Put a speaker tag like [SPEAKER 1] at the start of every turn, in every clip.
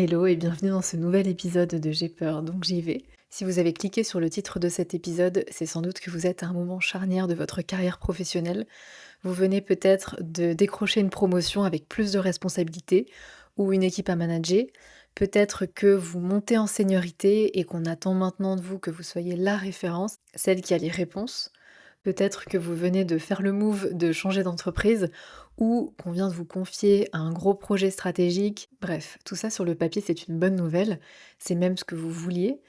[SPEAKER 1] Hello et bienvenue dans ce nouvel épisode de J'ai peur, donc j'y vais. Si vous avez cliqué sur le titre de cet épisode, c'est sans doute que vous êtes à un moment charnière de votre carrière professionnelle. Vous venez peut-être de décrocher une promotion avec plus de responsabilités ou une équipe à manager. Peut-être que vous montez en seniorité et qu'on attend maintenant de vous que vous soyez la référence, celle qui a les réponses. Peut-être que vous venez de faire le move de changer d'entreprise ou qu'on vient de vous confier un gros projet stratégique. Bref, tout ça sur le papier, c'est une bonne nouvelle. C'est même ce que vous vouliez.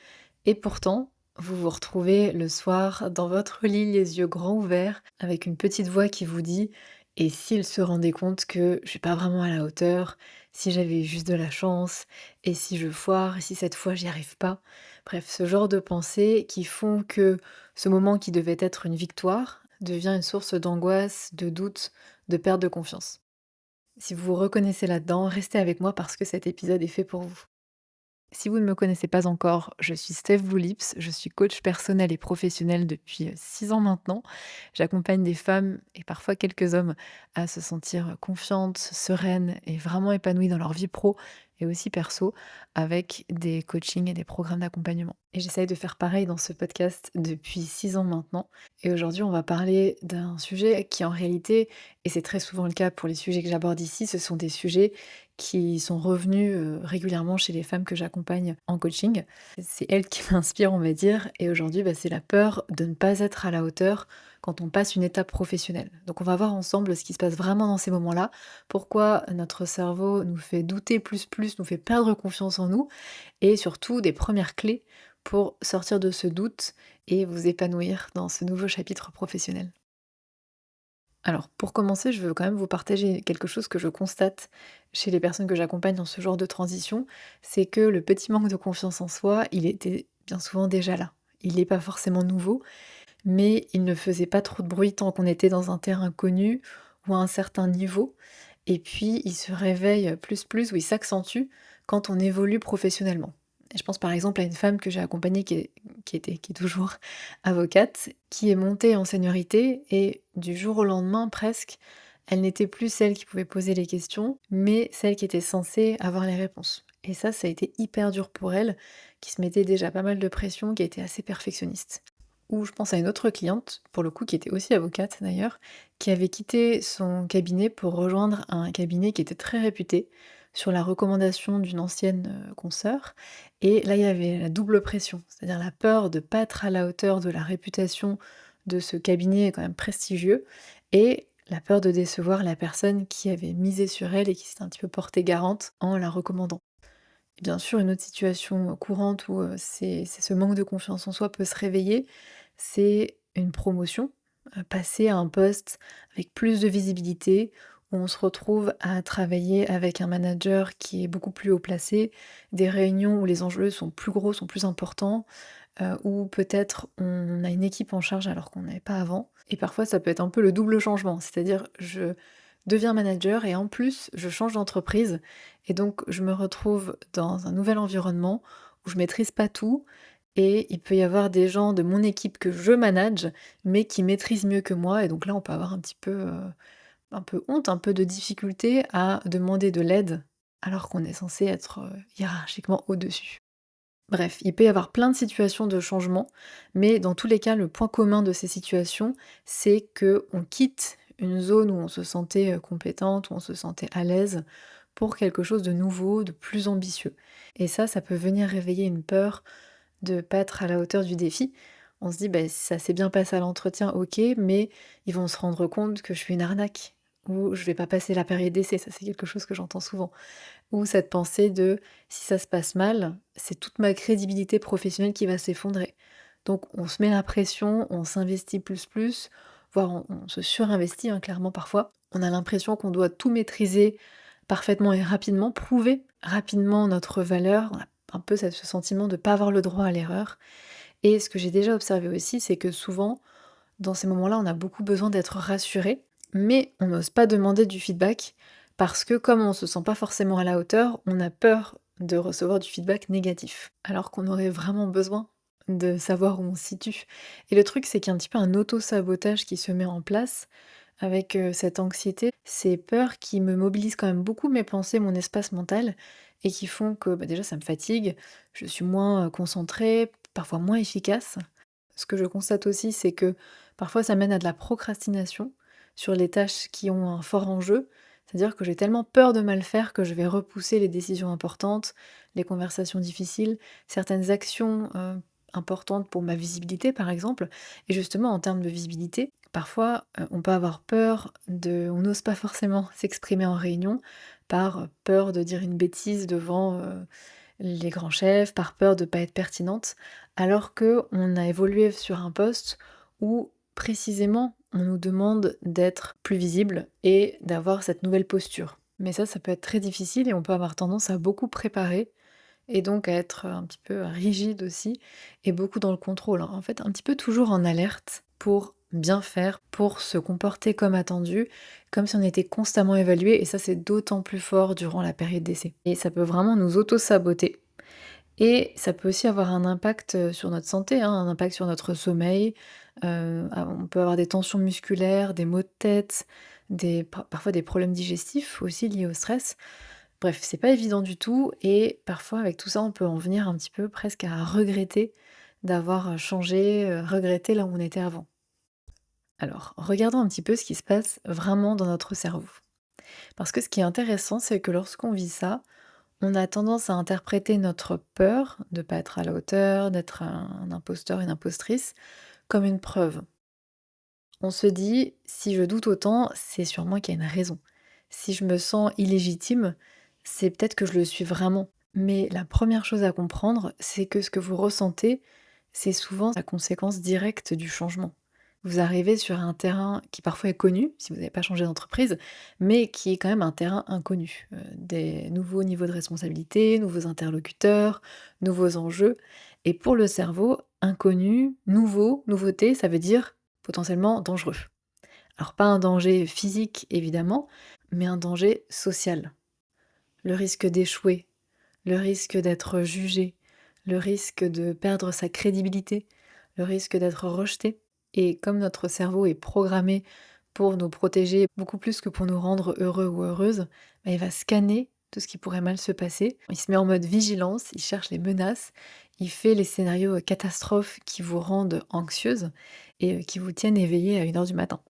[SPEAKER 1] Et pourtant, vous vous retrouvez le soir dans votre lit, les yeux grands ouverts, avec une petite voix qui vous dit: «Et s'il se rendait compte que je suis pas vraiment à la hauteur? Si j'avais juste de la chance? Et si je foire? Et si cette fois j'y arrive pas?» Bref, ce genre de pensées qui font que ce moment qui devait être une victoire devient une source d'angoisse, de doute, de perte de confiance. Si vous vous reconnaissez là-dedans, restez avec moi parce que cet épisode est fait pour vous. Si vous ne me connaissez pas encore, je suis Steph Boulips, je suis coach personnel et professionnel depuis 6 ans maintenant. J'accompagne des femmes et parfois quelques hommes à se sentir confiantes, sereines et vraiment épanouies dans leur vie pro et aussi perso avec des coachings et des programmes d'accompagnement. Et j'essaye de faire pareil dans ce podcast depuis 6 ans maintenant. Et aujourd'hui, on va parler d'un sujet qui en réalité, et c'est très souvent le cas pour les sujets que j'aborde ici, ce sont des sujets qui sont revenus, régulièrement chez les femmes que j'accompagne en coaching. C'est elles qui m'inspirent, on va dire, et aujourd'hui, c'est la peur de ne pas être à la hauteur quand on passe une étape professionnelle. Donc on va voir ensemble ce qui se passe vraiment dans ces moments-là, pourquoi notre cerveau nous fait douter plus, nous fait perdre confiance en nous et surtout des premières clés pour sortir de ce doute et vous épanouir dans ce nouveau chapitre professionnel. Alors, pour commencer, je veux quand même vous partager quelque chose que je constate chez les personnes que j'accompagne dans ce genre de transition, c'est que le petit manque de confiance en soi, il était bien souvent déjà là. Il n'est pas forcément nouveau, mais il ne faisait pas trop de bruit tant qu'on était dans un terrain connu ou à un certain niveau. Et puis, il se réveille plus ou il s'accentue quand on évolue professionnellement. Et je pense par exemple à une femme que j'ai accompagnée qui est toujours avocate, qui est montée en seniorité et du jour au lendemain presque, elle n'était plus celle qui pouvait poser les questions, mais celle qui était censée avoir les réponses. Et ça a été hyper dur pour elle, qui se mettait déjà pas mal de pression, qui était assez perfectionniste. Ou je pense à une autre cliente, pour le coup qui était aussi avocate d'ailleurs, qui avait quitté son cabinet pour rejoindre un cabinet qui était très réputé, sur la recommandation d'une ancienne, consoeur. Et là, il y avait la double pression, c'est-à-dire la peur de pas être à la hauteur de la réputation de ce cabinet quand même prestigieux et la peur de décevoir la personne qui avait misé sur elle et qui s'était un petit peu portée garante en la recommandant. Et bien sûr, une autre situation courante où, c'est ce manque de confiance en soi peut se réveiller, c'est une promotion, passer à un poste avec plus de visibilité, où on se retrouve à travailler avec un manager qui est beaucoup plus haut placé, des réunions où les enjeux sont plus gros, sont plus importants, ou peut-être on a une équipe en charge alors qu'on n'avait pas avant. Et parfois ça peut être un peu le double changement, c'est-à-dire je deviens manager et en plus je change d'entreprise et donc je me retrouve dans un nouvel environnement où je maîtrise pas tout et il peut y avoir des gens de mon équipe que je manage, mais qui maîtrisent mieux que moi et donc là on peut avoir un peu honte, un peu de difficulté à demander de l'aide alors qu'on est censé être, hiérarchiquement au-dessus. Bref, il peut y avoir plein de situations de changement, mais dans tous les cas, le point commun de ces situations, c'est que on quitte une zone où on se sentait compétente, où on se sentait à l'aise, pour quelque chose de nouveau, de plus ambitieux. Et ça peut venir réveiller une peur de pas être à la hauteur du défi. On se dit, bah, ça s'est bien passé à l'entretien, ok, mais ils vont se rendre compte que je suis une arnaque, ou je vais pas passer la période d'essai, ça c'est quelque chose que j'entends souvent. Ou cette pensée de: «Si ça se passe mal, c'est toute ma crédibilité professionnelle qui va s'effondrer». Donc on se met la pression, on s'investit plus, voire on se surinvestit, hein, clairement parfois. On a l'impression qu'on doit tout maîtriser parfaitement et rapidement, prouver rapidement notre valeur. On a un peu ce sentiment de ne pas avoir le droit à l'erreur et ce que j'ai déjà observé aussi, c'est que souvent, dans ces moments-là, on a beaucoup besoin d'être rassuré, mais on n'ose pas demander du feedback parce que comme on se sent pas forcément à la hauteur, on a peur de recevoir du feedback négatif, alors qu'on aurait vraiment besoin de savoir où on se situe. Et le truc, c'est qu'il y a un petit peu un auto-sabotage qui se met en place avec cette anxiété, ces peurs qui me mobilisent quand même beaucoup mes pensées, mon espace mental, et qui font que, déjà ça me fatigue, je suis moins, concentrée, parfois moins efficace. Ce que je constate aussi, c'est que parfois ça mène à de la procrastination sur les tâches qui ont un fort enjeu. C'est-à-dire que j'ai tellement peur de mal faire que je vais repousser les décisions importantes, les conversations difficiles, certaines actions importantes pour ma visibilité par exemple. Et justement en termes de visibilité, parfois on peut avoir peur on n'ose pas forcément s'exprimer en réunion par peur de dire une bêtise devant les grands chefs, par peur de ne pas être pertinente, alors que on a évolué sur un poste où précisément on nous demande d'être plus visible et d'avoir cette nouvelle posture. Mais ça peut être très difficile et on peut avoir tendance à beaucoup préparer et donc à être un petit peu rigide aussi et beaucoup dans le contrôle, hein. En fait, un petit peu toujours en alerte pour bien faire, pour se comporter comme attendu, comme si on était constamment évalué et ça, c'est d'autant plus fort durant la période d'essai. Et ça peut vraiment nous auto-saboter et ça peut aussi avoir un impact, sur notre santé, hein, un impact sur notre sommeil. On peut avoir des tensions musculaires, des maux de tête, parfois des problèmes digestifs aussi liés au stress. Bref, c'est pas évident du tout et parfois avec tout ça, on peut en venir un petit peu presque à regretter d'avoir, changé, regretter là où on était avant. Alors, regardons un petit peu ce qui se passe vraiment dans notre cerveau. Parce que ce qui est intéressant, c'est que lorsqu'on vit ça, on a tendance à interpréter notre peur de pas être à la hauteur, d'être un imposteur, une impostrice, comme une preuve. On se dit: «Si je doute autant, c'est sûrement qu'il y a une raison. Si je me sens illégitime, c'est peut-être que je le suis vraiment». Mais la première chose à comprendre, c'est que ce que vous ressentez, c'est souvent la conséquence directe du changement. Vous arrivez sur un terrain qui parfois est connu, si vous n'avez pas changé d'entreprise, mais qui est quand même un terrain inconnu. Des nouveaux niveaux de responsabilité, nouveaux interlocuteurs, nouveaux enjeux. Et pour le cerveau, inconnu, nouveau, nouveauté, ça veut dire potentiellement dangereux. Alors pas un danger physique évidemment, mais un danger social. Le risque d'échouer, le risque d'être jugé, le risque de perdre sa crédibilité, le risque d'être rejeté. Et comme notre cerveau est programmé pour nous protéger beaucoup plus que pour nous rendre heureux ou heureuses, il va scanner tout ce qui pourrait mal se passer. Il se met en mode vigilance, il cherche les menaces, il fait les scénarios catastrophes qui vous rendent anxieuse et qui vous tiennent éveillée à 1 heure du matin.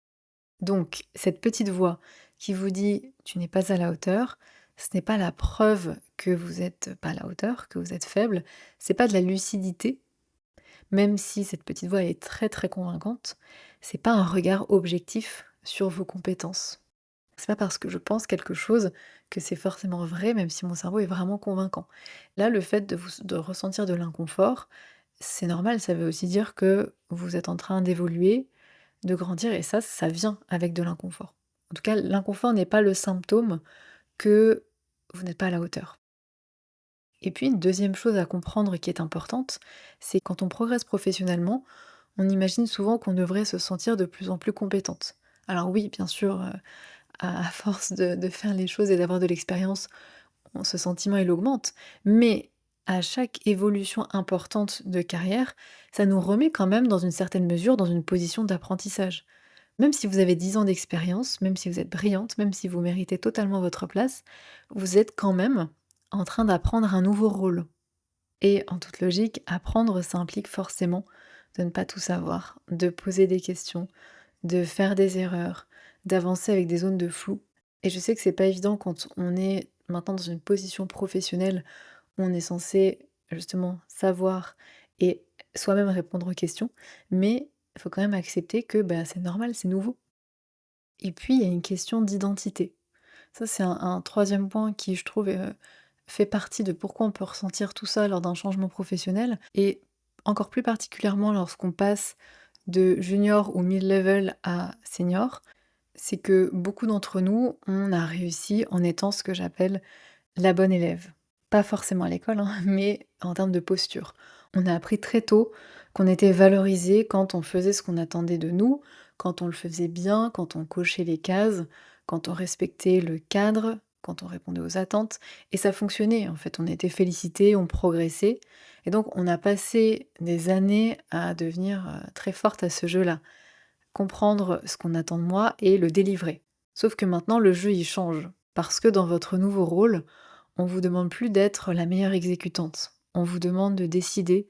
[SPEAKER 1] Donc, cette petite voix qui vous dit: «Tu n'es pas à la hauteur», ce n'est pas la preuve que vous êtes pas à la hauteur, que vous êtes faible, c'est pas de la lucidité, même si cette petite voix est très, très convaincante, c'est pas un regard objectif sur vos compétences. C'est pas parce que je pense quelque chose que c'est forcément vrai, même si mon cerveau est vraiment convaincant. Là, le fait de ressentir de l'inconfort, c'est normal, ça veut aussi dire que vous êtes en train d'évoluer, de grandir et ça vient avec de l'inconfort. En tout cas, l'inconfort n'est pas le symptôme que vous n'êtes pas à la hauteur. Et puis une deuxième chose à comprendre qui est importante, c'est quand on progresse professionnellement, on imagine souvent qu'on devrait se sentir de plus en plus compétente. Alors oui, bien sûr, à force de faire les choses et d'avoir de l'expérience, ce sentiment il augmente, mais à chaque évolution importante de carrière, ça nous remet quand même dans une certaine mesure dans une position d'apprentissage. Même si vous avez 10 ans d'expérience, même si vous êtes brillante, même si vous méritez totalement votre place, vous êtes quand même en train d'apprendre un nouveau rôle. Et en toute logique, apprendre, ça implique forcément de ne pas tout savoir, de poser des questions, de faire des erreurs, d'avancer avec des zones de flou. Et je sais que c'est pas évident quand on est maintenant dans une position professionnelle où on est censé justement savoir et soi-même répondre aux questions, mais il faut quand même accepter que c'est normal, c'est nouveau. Et puis, il y a une question d'identité. Ça, c'est un 3e point qui, je trouve, fait partie de pourquoi on peut ressentir tout ça lors d'un changement professionnel et encore plus particulièrement lorsqu'on passe de junior ou mid-level à senior, c'est que beaucoup d'entre nous, on a réussi en étant ce que j'appelle la bonne élève. Pas forcément à l'école, hein, mais en termes de posture. On a appris très tôt qu'on était valorisé quand on faisait ce qu'on attendait de nous, quand on le faisait bien, quand on cochait les cases, quand on respectait le cadre, quand on répondait aux attentes. Et ça fonctionnait, en fait. On était félicités, on progressait. Et donc, on a passé des années à devenir très forte à ce jeu-là. Comprendre ce qu'on attend de moi et le délivrer. Sauf que maintenant, le jeu, il change. Parce que dans votre nouveau rôle, On vous demande plus d'être la meilleure exécutante. On vous demande de décider,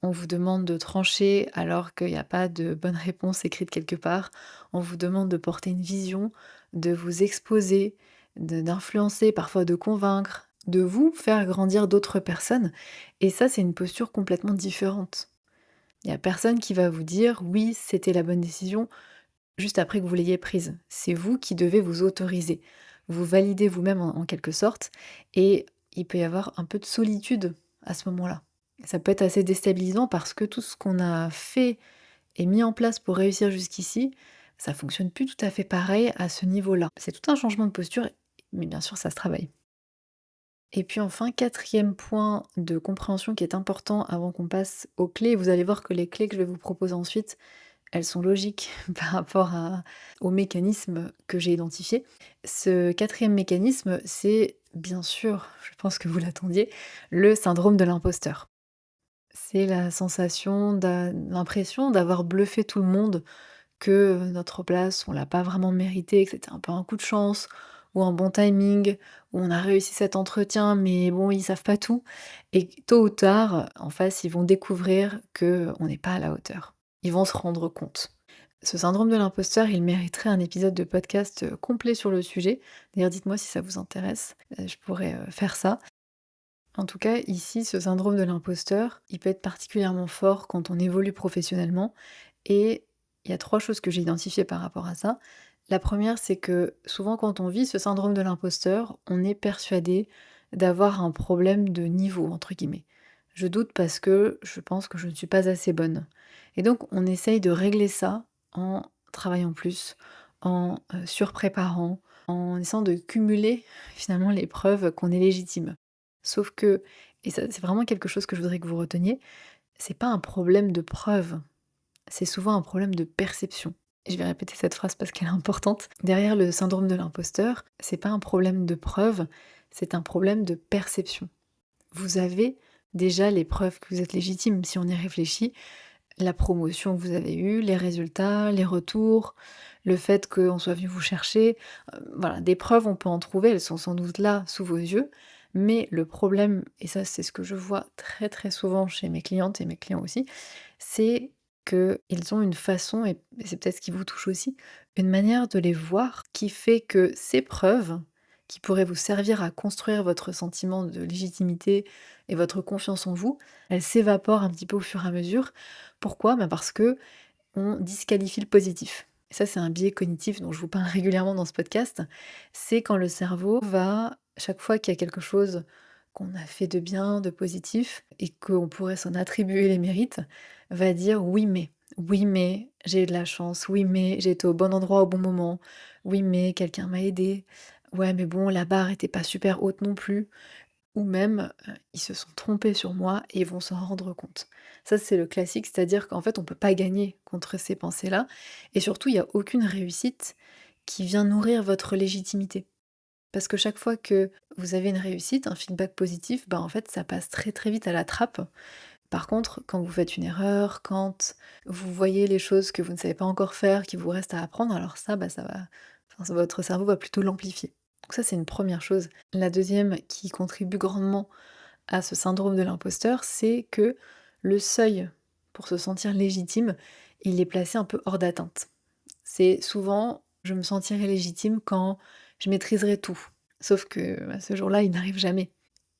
[SPEAKER 1] on vous demande de trancher alors qu'il n'y a pas de bonne réponse écrite quelque part. On vous demande de porter une vision, de vous exposer, d'influencer, parfois de convaincre, de vous faire grandir d'autres personnes. Et ça, c'est une posture complètement différente. Il n'y a personne qui va vous dire oui, c'était la bonne décision juste après que vous l'ayez prise. C'est vous qui devez vous autoriser. Vous validez vous-même en quelque sorte et il peut y avoir un peu de solitude à ce moment-là. Ça peut être assez déstabilisant parce que tout ce qu'on a fait et mis en place pour réussir jusqu'ici, ça fonctionne plus tout à fait pareil à ce niveau-là. C'est tout un changement de posture, mais bien sûr ça se travaille. Et puis enfin, quatrième point de compréhension qui est important avant qu'on passe aux clés, vous allez voir que les clés que je vais vous proposer ensuite, elles sont logiques par rapport au mécanisme que j'ai identifié. Ce quatrième mécanisme, c'est bien sûr, je pense que vous l'attendiez, le syndrome de l'imposteur. C'est la sensation, l'impression d'avoir bluffé tout le monde, que notre place, on l'a pas vraiment méritée, que c'était un peu un coup de chance ou un bon timing, où on a réussi cet entretien, mais bon, ils savent pas tout. Et tôt ou tard, en face, ils vont découvrir que on n'est pas à la hauteur. Ils vont se rendre compte. Ce syndrome de l'imposteur, il mériterait un épisode de podcast complet sur le sujet. D'ailleurs, dites-moi si ça vous intéresse, je pourrais faire ça. En tout cas, ici, ce syndrome de l'imposteur, il peut être particulièrement fort quand on évolue professionnellement. Et il y a 3 choses que j'ai identifiées par rapport à ça. La première, c'est que souvent quand on vit ce syndrome de l'imposteur, on est persuadé d'avoir un «problème de niveau» entre guillemets. Je doute parce que je pense que je ne suis pas assez bonne. Et donc on essaye de régler ça en travaillant plus, en, surpréparant, en essayant de cumuler finalement les preuves qu'on est légitime. Sauf que, et ça c'est vraiment quelque chose que je voudrais que vous reteniez, c'est pas un problème de preuves, c'est souvent un problème de perception. Et je vais répéter cette phrase parce qu'elle est importante. Derrière le syndrome de l'imposteur, c'est pas un problème de preuve, c'est un problème de perception. Vous avez déjà les preuves que vous êtes légitime, si on y réfléchit, la promotion que vous avez eue, les résultats, les retours, le fait qu'on soit venu vous chercher, voilà, des preuves on peut en trouver, elles sont sans doute là sous vos yeux, mais le problème, et ça c'est ce que je vois très très souvent chez mes clientes et mes clients aussi, c'est qu'ils ont une façon, et c'est peut-être ce qui vous touche aussi, une manière de les voir qui fait que ces preuves, qui pourraient vous servir à construire votre sentiment de légitimité et votre confiance en vous, elles s'évaporent un petit peu au fur et à mesure. Pourquoi? Bah, parce que on disqualifie le positif. Et ça, c'est un biais cognitif dont je vous parle régulièrement dans ce podcast. C'est quand le cerveau va, chaque fois qu'il y a quelque chose qu'on a fait de bien, de positif, et qu'on pourrait s'en attribuer les mérites, va dire oui mais j'ai eu de la chance, oui mais j'ai été au bon endroit au bon moment, oui mais quelqu'un m'a aidé, ouais mais bon la barre était pas super haute non plus, ou même, ils se sont trompés sur moi et ils vont s'en rendre compte. Ça, c'est le classique, c'est-à-dire qu'en fait, on peut pas gagner contre ces pensées-là et surtout, il y a aucune réussite qui vient nourrir votre légitimité. Parce que chaque fois que vous avez une réussite, un feedback positif, bah, en fait, ça passe très, très vite à la trappe. Par contre, quand vous faites une erreur, quand vous voyez les choses que vous ne savez pas encore faire, qui vous restent à apprendre, alors ça, bah, ça va enfin, votre cerveau va plutôt l'amplifier. Donc ça, c'est une première chose. La deuxième qui contribue grandement à ce syndrome de l'imposteur, c'est que le seuil pour se sentir légitime, il est placé un peu hors d'atteinte. C'est souvent, je me sentirai légitime quand je maîtriserai tout. Sauf que bah, ce jour-là, il n'arrive jamais.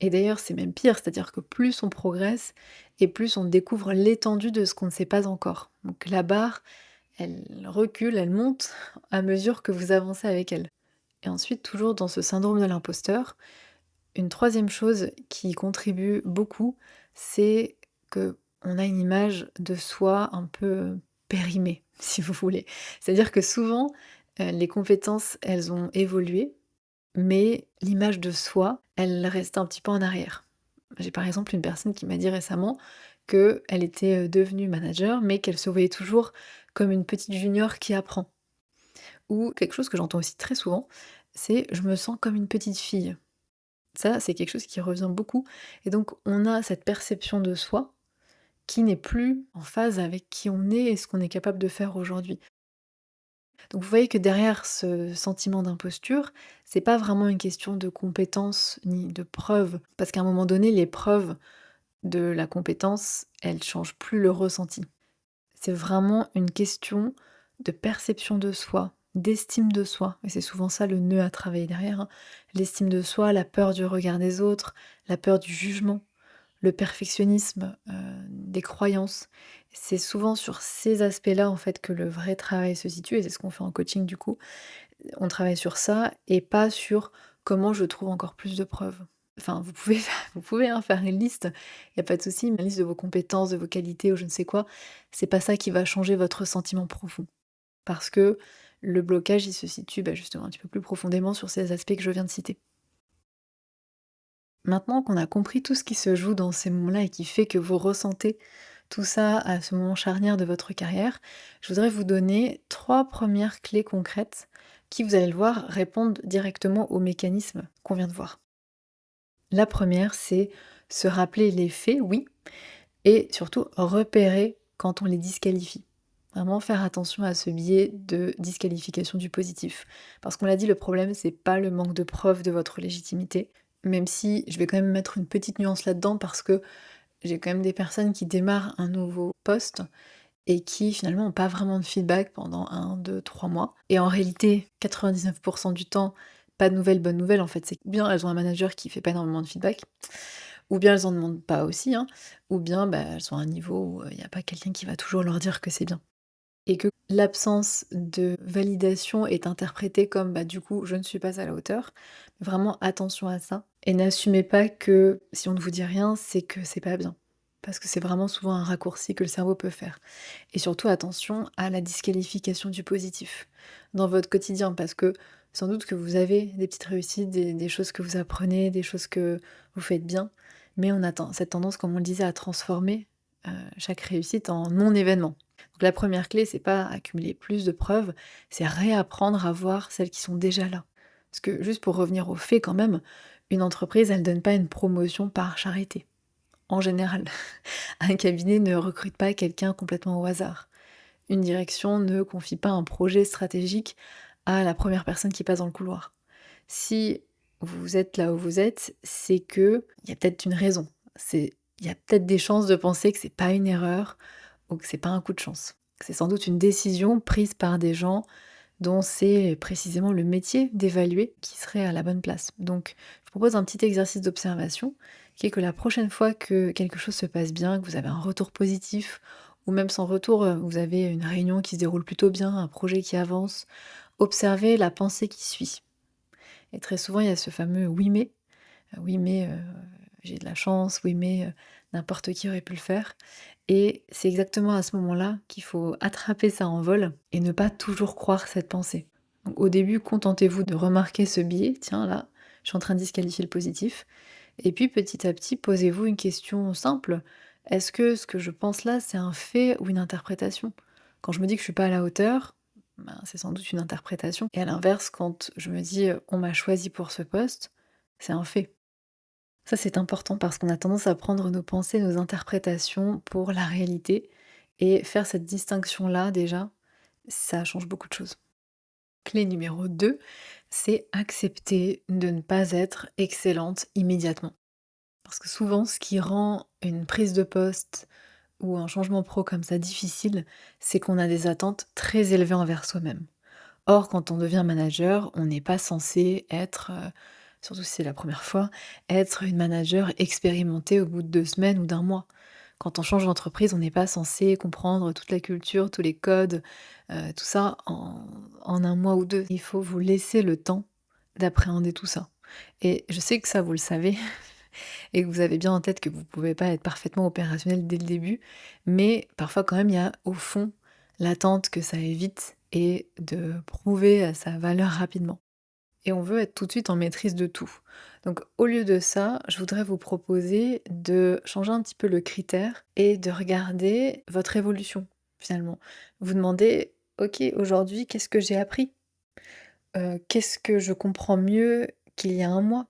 [SPEAKER 1] Et d'ailleurs, c'est même pire, c'est-à-dire que plus on progresse et plus on découvre l'étendue de ce qu'on ne sait pas encore. Donc la barre, elle recule, elle monte à mesure que vous avancez avec elle. Et ensuite, toujours dans ce syndrome de l'imposteur, une troisième chose qui contribue beaucoup, c'est que on a une image de soi un peu périmée, si vous voulez. C'est-à-dire que souvent, les compétences, elles ont évolué, mais l'image de soi, elle reste un petit peu en arrière. J'ai par exemple une personne qui m'a dit récemment qu'elle était, devenue manager, mais qu'elle se voyait toujours comme une petite junior qui apprend. Ou quelque chose que j'entends aussi très souvent, c'est: «Je me sens comme une petite fille». Ça, c'est quelque chose qui revient beaucoup et donc on a cette perception de soi qui n'est plus en phase avec qui on est et ce qu'on est capable de faire aujourd'hui. Donc vous voyez que derrière ce sentiment d'imposture, c'est pas vraiment une question de compétence ni de preuve, parce qu'à un moment donné, les preuves de la compétence, elles changent plus le ressenti. C'est vraiment une question de perception de soi, d'estime de soi, et c'est souvent ça le nœud à travailler derrière, hein. L'estime de soi, la peur du regard des autres, la peur du jugement, le perfectionnisme, des croyances. C'est souvent sur ces aspects-là, en fait, que le vrai travail se situe et c'est ce qu'on fait en coaching, du coup. On travaille sur ça et pas sur comment je trouve encore plus de preuves. Enfin, vous pouvez vous pouvez, hein, faire une liste, il y a pas de souci, une liste de vos compétences, de vos qualités ou je ne sais quoi. C'est pas ça qui va changer votre sentiment profond. Parce que le blocage, il se situe, bah, justement un petit peu plus profondément sur ces aspects que je viens de citer. Maintenant qu'on a compris tout ce qui se joue dans ces moments-là et qui fait que vous ressentez tout ça à ce moment charnière de votre carrière, je voudrais vous donner 3 premières clés concrètes qui, vous allez le voir, répondent directement aux mécanismes qu'on vient de voir. La première, c'est se rappeler les faits, oui, et surtout repérer quand on les disqualifie. Vraiment faire attention à ce biais de disqualification du positif. Parce qu'on l'a dit, le problème, c'est pas le manque de preuves de votre légitimité, même si je vais quand même mettre une petite nuance là-dedans parce que j'ai quand même des personnes qui démarrent un nouveau poste et qui finalement n'ont pas vraiment de feedback pendant 1, 2, 3 mois. Et en réalité, 99% du temps, pas de nouvelles, bonnes nouvelles. En fait, c'est ou bien elles ont un manager qui fait pas énormément de feedback, ou bien elles en demandent pas aussi, hein, ou bien bah, elles sont à un niveau où il n'y a pas quelqu'un qui va toujours leur dire que c'est bien. Et que l'absence de validation est interprétée comme bah, du coup, je ne suis pas à la hauteur. Vraiment attention à ça. Et n'assumez pas que si on ne vous dit rien, c'est que c'est pas bien. Parce que c'est vraiment souvent un raccourci que le cerveau peut faire. Et surtout attention à la disqualification du positif dans votre quotidien, parce que sans doute que vous avez des petites réussites, des choses que vous apprenez, des choses que vous faites bien, mais on a cette tendance, comme on le disait, à transformer chaque réussite en non-événement. Donc la première clé, c'est pas accumuler plus de preuves, c'est réapprendre à voir celles qui sont déjà là. Parce que juste pour revenir aux faits quand même, une entreprise, elle donne pas une promotion par charité, en général. Un cabinet ne recrute pas quelqu'un complètement au hasard. Une direction ne confie pas un projet stratégique à la première personne qui passe dans le couloir. Si vous êtes là où vous êtes, c'est que il y a peut-être une raison. Il y a peut-être des chances de penser que c'est pas une erreur ou que c'est pas un coup de chance. C'est sans doute une décision prise par des gens dont c'est précisément le métier d'évaluer qui serait à la bonne place. Donc, je vous propose un petit exercice d'observation qui est que la prochaine fois que quelque chose se passe bien, que vous avez un retour positif, ou même sans retour, vous avez une réunion qui se déroule plutôt bien, un projet qui avance, observez la pensée qui suit. Et très souvent, il y a ce fameux oui mais, oui mais j'ai de la chance, oui mais n'importe qui aurait pu le faire. Et c'est exactement à ce moment-là qu'il faut attraper ça en vol et ne pas toujours croire cette pensée. Donc, au début, contentez-vous de remarquer ce biais, tiens là, je suis en train de disqualifier le positif. Et puis petit à petit, posez-vous une question simple. Est-ce que ce que je pense là, c'est un fait ou une interprétation? Quand je me dis que je suis pas à la hauteur, ben, c'est sans doute une interprétation. Et à l'inverse, quand je me dis on m'a choisi pour ce poste, c'est un fait. Ça, c'est important parce qu'on a tendance à prendre nos pensées, nos interprétations pour la réalité. Et faire cette distinction-là, déjà, ça change beaucoup de choses. Clé numéro 2, c'est accepter de ne pas être excellente immédiatement. Parce que souvent, ce qui rend une prise de poste ou un changement pro comme ça difficile, c'est qu'on a des attentes très élevées envers soi-même. Or, quand on devient manager, on n'est pas censé être, surtout si c'est la première fois, être une manager expérimentée au bout de 2 semaines ou d'1 mois. Quand on change d'entreprise, on n'est pas censé comprendre toute la culture, tous les codes, tout ça en 1 mois ou 2. Il faut vous laisser le temps d'appréhender tout ça. Et je sais que ça, vous le savez et que vous avez bien en tête que vous ne pouvez pas être parfaitement opérationnel dès le début, mais parfois quand même, il y a au fond l'attente que ça aille vite et de prouver sa valeur rapidement. Et on veut être tout de suite en maîtrise de tout. Donc au lieu de ça, je voudrais vous proposer de changer un petit peu le critère et de regarder votre évolution finalement. Vous demandez: «OK, aujourd'hui, qu'est-ce que j'ai appris? Qu'est-ce que je comprends mieux qu'il y a 1 mois?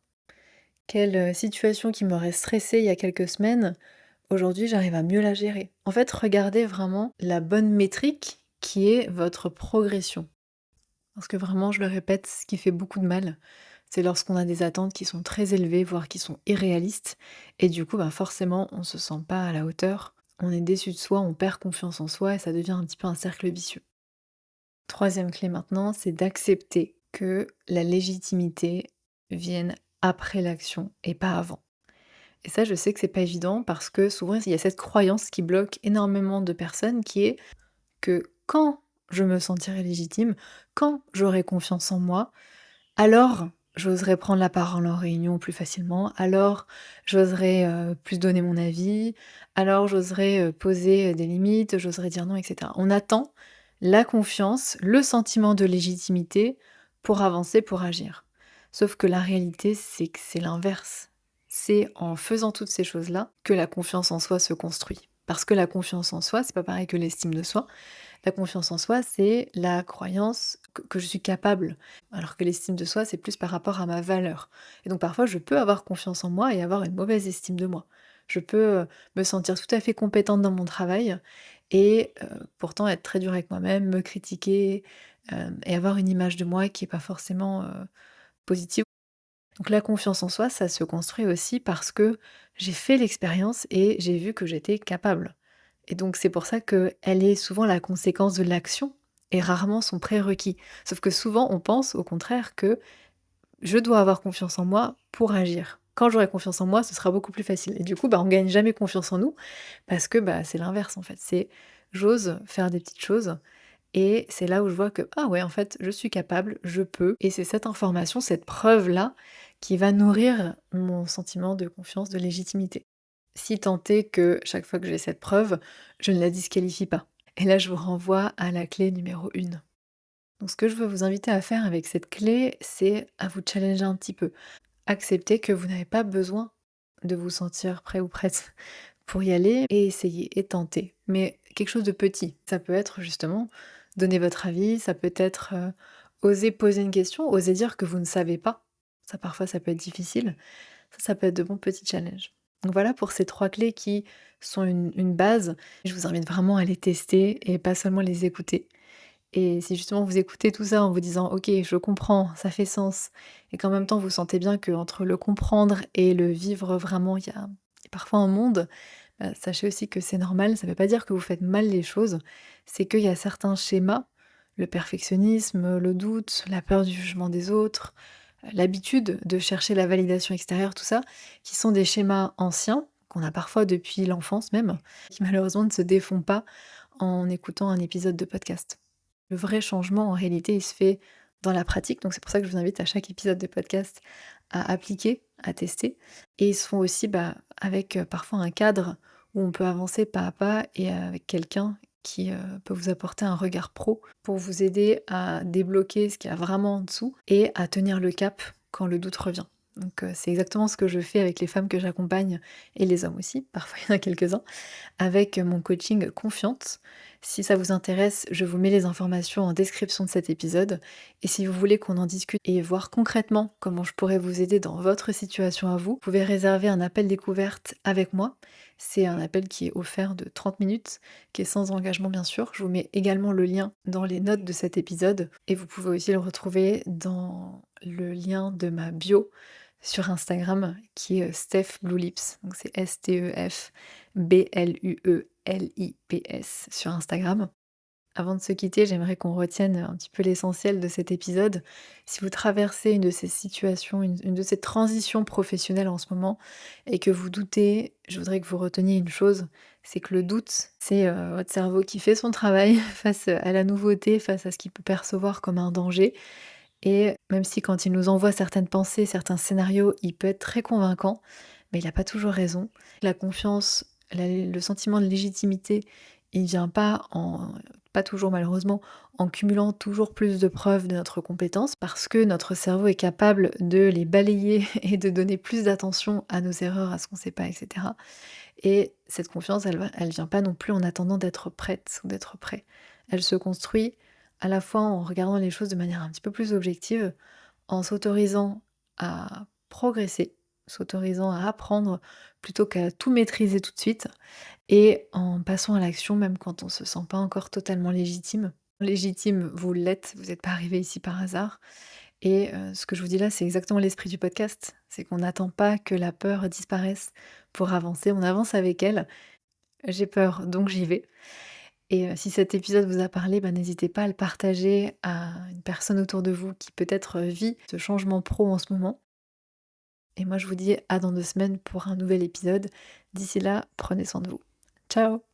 [SPEAKER 1] Quelle, situation qui m'aurait stressée il y a quelques semaines, aujourd'hui j'arrive à mieux la gérer?» En fait, regardez vraiment la bonne métrique qui est votre progression. Parce que vraiment, je le répète, ce qui fait beaucoup de mal, c'est lorsqu'on a des attentes qui sont très élevées, voire qui sont irréalistes. Et du coup, bah, forcément, on se sent pas à la hauteur. On est déçu de soi, on perd confiance en soi et ça devient un petit peu un cercle vicieux. Troisième clé maintenant, c'est d'accepter que la légitimité vienne après l'action et pas avant. Et ça, je sais que c'est pas évident parce que souvent, il y a cette croyance qui bloque énormément de personnes qui est que quand je me sentirai légitime, quand j'aurai confiance en moi, alors j'oserai prendre la parole en réunion plus facilement, alors j'oserai, plus donner mon avis, alors j'oserai, poser, des limites, j'oserai dire non et cetera. On attend la confiance, le sentiment de légitimité pour avancer, pour agir. Sauf que la réalité, c'est que c'est l'inverse. C'est en faisant toutes ces choses-là que la confiance en soi se construit. Parce que la confiance en soi, c'est pas pareil que l'estime de soi. La confiance en soi, c'est la croyance que je suis capable, alors que l'estime de soi, c'est plus par rapport à ma valeur. Et donc parfois, je peux avoir confiance en moi et avoir une mauvaise estime de moi. Je peux me sentir tout à fait compétente dans mon travail et pourtant être très dure avec moi-même, me critiquer et avoir une image de moi qui n'est pas forcément positive. Donc la confiance en soi, ça se construit aussi parce que j'ai fait l'expérience et j'ai vu que j'étais capable. Et donc c'est pour ça qu'elle est souvent la conséquence de l'action et rarement son prérequis. Sauf que souvent on pense au contraire que je dois avoir confiance en moi pour agir. Quand j'aurai confiance en moi, ce sera beaucoup plus facile. Et du coup, bah, on gagne jamais confiance en nous parce que bah, c'est l'inverse en fait. C'est j'ose faire des petites choses et c'est là où je vois que ah ouais, en fait, je suis capable, je peux. Et c'est cette information, cette preuve-là qui va nourrir mon sentiment de confiance, de légitimité. Si tant est que chaque fois que j'ai cette preuve, je ne la disqualifie pas. Et là, je vous renvoie à la clé numéro 1. Donc ce que je veux vous inviter à faire avec cette clé, c'est à vous challenger un petit peu. Accepter que vous n'avez pas besoin de vous sentir prêt ou prête pour y aller et essayer et tenter. Mais quelque chose de petit. Ça peut être justement donner votre avis, ça peut être oser poser une question, oser dire que vous ne savez pas. Ça parfois ça peut être difficile. Ça peut être de bons petits challenges. Donc voilà pour ces 3 clés qui sont une base. Je vous invite vraiment à les tester et pas seulement les écouter. Et si justement vous écoutez tout ça en vous disant: «OK, je comprends, ça fait sens» et qu'en même temps vous sentez bien qu'entre le comprendre et le vivre vraiment, il y a parfois un monde, sachez aussi que c'est normal. Ça ne veut pas dire que vous faites mal les choses, c'est qu'il y a certains schémas, le perfectionnisme, le doute, la peur du jugement des autres, l'habitude de chercher la validation extérieure, tout ça, qui sont des schémas anciens, qu'on a parfois depuis l'enfance même, qui malheureusement ne se défont pas en écoutant un épisode de podcast. Le vrai changement, en réalité, il se fait dans la pratique, donc c'est pour ça que je vous invite à chaque épisode de podcast à appliquer, à tester. Et ils se font aussi avec parfois un cadre où on peut avancer pas à pas et avec quelqu'un qui peut vous apporter un regard pro pour vous aider à débloquer ce qu'il y a vraiment en dessous et à tenir le cap quand le doute revient. Donc c'est exactement ce que je fais avec les femmes que j'accompagne et les hommes aussi, parfois il y en a quelques-uns avec mon coaching Confiante. Si ça vous intéresse, je vous mets les informations en description de cet épisode. Et si vous voulez qu'on en discute et voir concrètement comment je pourrais vous aider dans votre situation à vous, vous pouvez réserver un appel découverte avec moi. C'est un appel qui est offert de 30 minutes, qui est sans engagement bien sûr. Je vous mets également le lien dans les notes de cet épisode et vous pouvez aussi le retrouver dans le lien de ma bio sur Instagram qui est Steph Blue Lips. Donc c'est STEF BLUELIPS sur Instagram. Avant de se quitter, j'aimerais qu'on retienne un petit peu l'essentiel de cet épisode. Si vous traversez une de ces situations, une de ces transitions professionnelles en ce moment, et que vous doutez, je voudrais que vous reteniez une chose, c'est que le doute, c'est votre cerveau qui fait son travail face à la nouveauté, face à ce qu'il peut percevoir comme un danger. Et même si quand il nous envoie certaines pensées, certains scénarios, il peut être très convaincant, mais il n'a pas toujours raison. La confiance, le sentiment de légitimité, il ne vient pas toujours malheureusement, en cumulant toujours plus de preuves de notre compétence, parce que notre cerveau est capable de les balayer et de donner plus d'attention à nos erreurs, à ce qu'on ne sait pas, etc. Et cette confiance, elle vient pas non plus en attendant d'être prête ou d'être prêt. Elle se construit à la fois en regardant les choses de manière un petit peu plus objective, en s'autorisant à progresser, s'autorisant à apprendre plutôt qu'à tout maîtriser tout de suite, et en passant à l'action même quand on se sent pas encore totalement légitime. légitime, vous l'êtes, vous n'êtes pas arrivé ici par hasard et ce que je vous dis là, c'est exactement l'esprit du podcast. C'est qu'on n'attend pas que la peur disparaisse pour avancer, on avance avec elle. J'ai peur, donc j'y vais et si cet épisode vous a parlé, bah, n'hésitez pas à le partager à une personne autour de vous qui peut-être, vit ce changement pro en ce moment et moi je vous dis à dans 2 semaines pour un nouvel épisode. D'ici là, prenez soin de vous. Ciao!